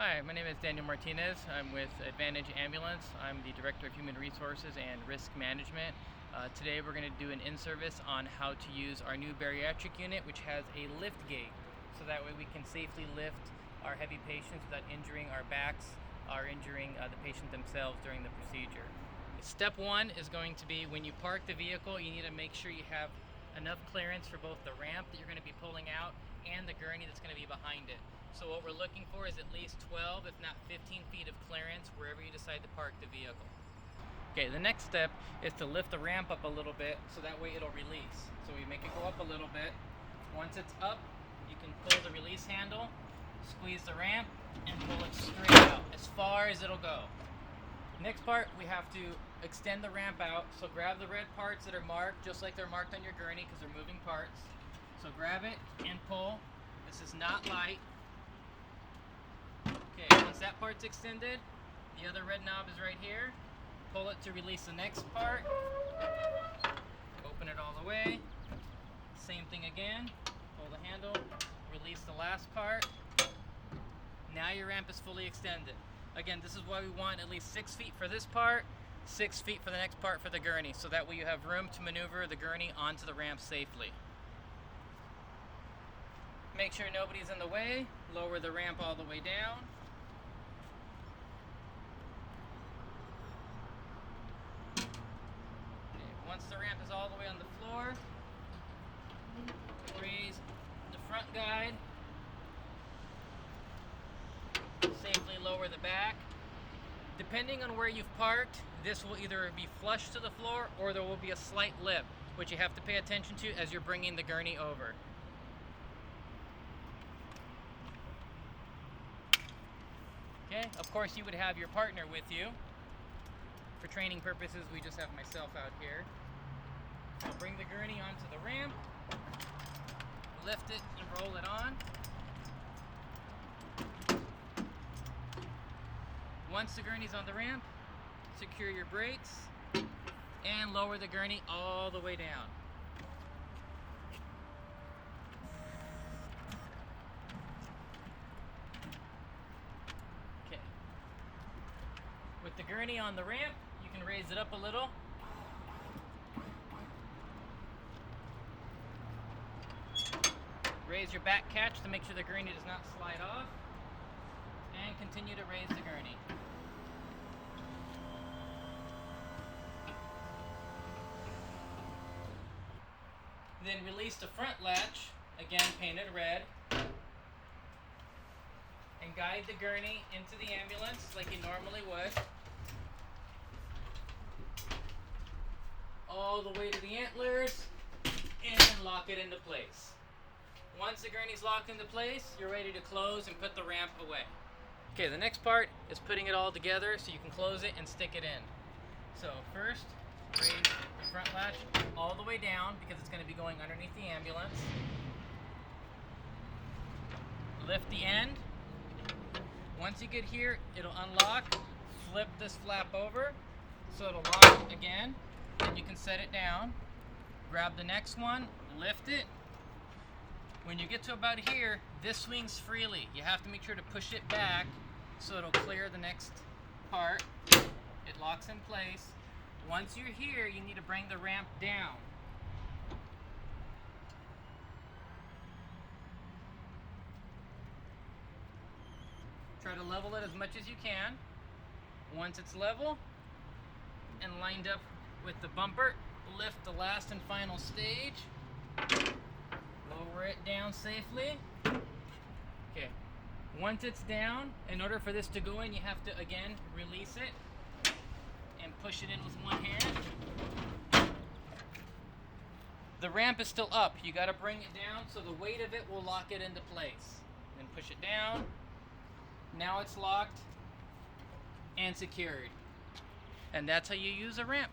Hi, my name is Daniel Martinez. I'm with Advantage Ambulance. I'm the Director of Human Resources and Risk Management. Today we're going to do an in-service on how to use our new bariatric unit, which has a lift gate. So that way we can safely lift our heavy patients without injuring our backs or injuring the patient themselves during the procedure. Step one is going to be when you park the vehicle, you need to make sure you have enough clearance for both the ramp that you're going to be pulling out and the gurney that's going to be behind it. So what we're looking for is at least 12, if not 15 feet of clearance wherever you decide to park the vehicle. Okay, the next step is to lift the ramp up a little bit so that way it'll release. So we make it go up a little bit. Once it's up, you can pull the release handle, squeeze the ramp, and pull it straight out as far as it'll go. Next part, we have to extend the ramp out. So grab the red parts that are marked, just like they're marked on your gurney because they're moving parts. So grab it and pull. This is not light. Okay, once that part's extended, the other red knob is right here. Pull it to release the next part. Open it all the way. Same thing again. Pull the handle, release the last part. Now your ramp is fully extended. Again, this is why we want at least 6 feet for this part, 6 feet for the next part for the gurney, so that way you have room to maneuver the gurney onto the ramp safely. Make sure nobody's in the way. Lower the ramp all the way down. Okay, once the ramp is all the way on the floor, raise the front guide. Safely lower the back. Depending on where you've parked, this will either be flush to the floor or there will be a slight lip, which you have to pay attention to as you're bringing the gurney over. Okay, of course you would have your partner with you. For training purposes, we just have myself out here. I'll bring the gurney onto the ramp, lift it and roll it on. Once the gurney's on the ramp, secure your brakes and lower the gurney all the way down. Okay. With the gurney on the ramp, you can raise it up a little. Raise your back catch to make sure the gurney does not slide off. And continue to raise the gurney. Then release the front latch, again painted red, and guide the gurney into the ambulance like you normally would. All the way to the antlers, and then lock it into place. Once the gurney's locked into place, you're ready to close and put the ramp away. Okay, the next part is putting it all together so you can close it and stick it in. So first, raise the front latch all the way down because it's going to be going underneath the ambulance. Lift the end. Once you get here, it'll unlock. Flip this flap over so it'll lock again. Then you can set it down. Grab the next one, lift it. When you get to about here, this swings freely. You have to make sure to push it back so it'll clear the next part. It locks in place. Once you're here, you need to bring the ramp down. Try to level it as much as you can. Once it's level and lined up with the bumper, lift the last and final stage. Lower it down safely. Okay. Once it's down, in order for this to go in, you have to again release it and push it in with one hand. The ramp is still up. You got to bring it down so the weight of it will lock it into place. Then push it down. Now it's locked and secured. And that's how you use a ramp.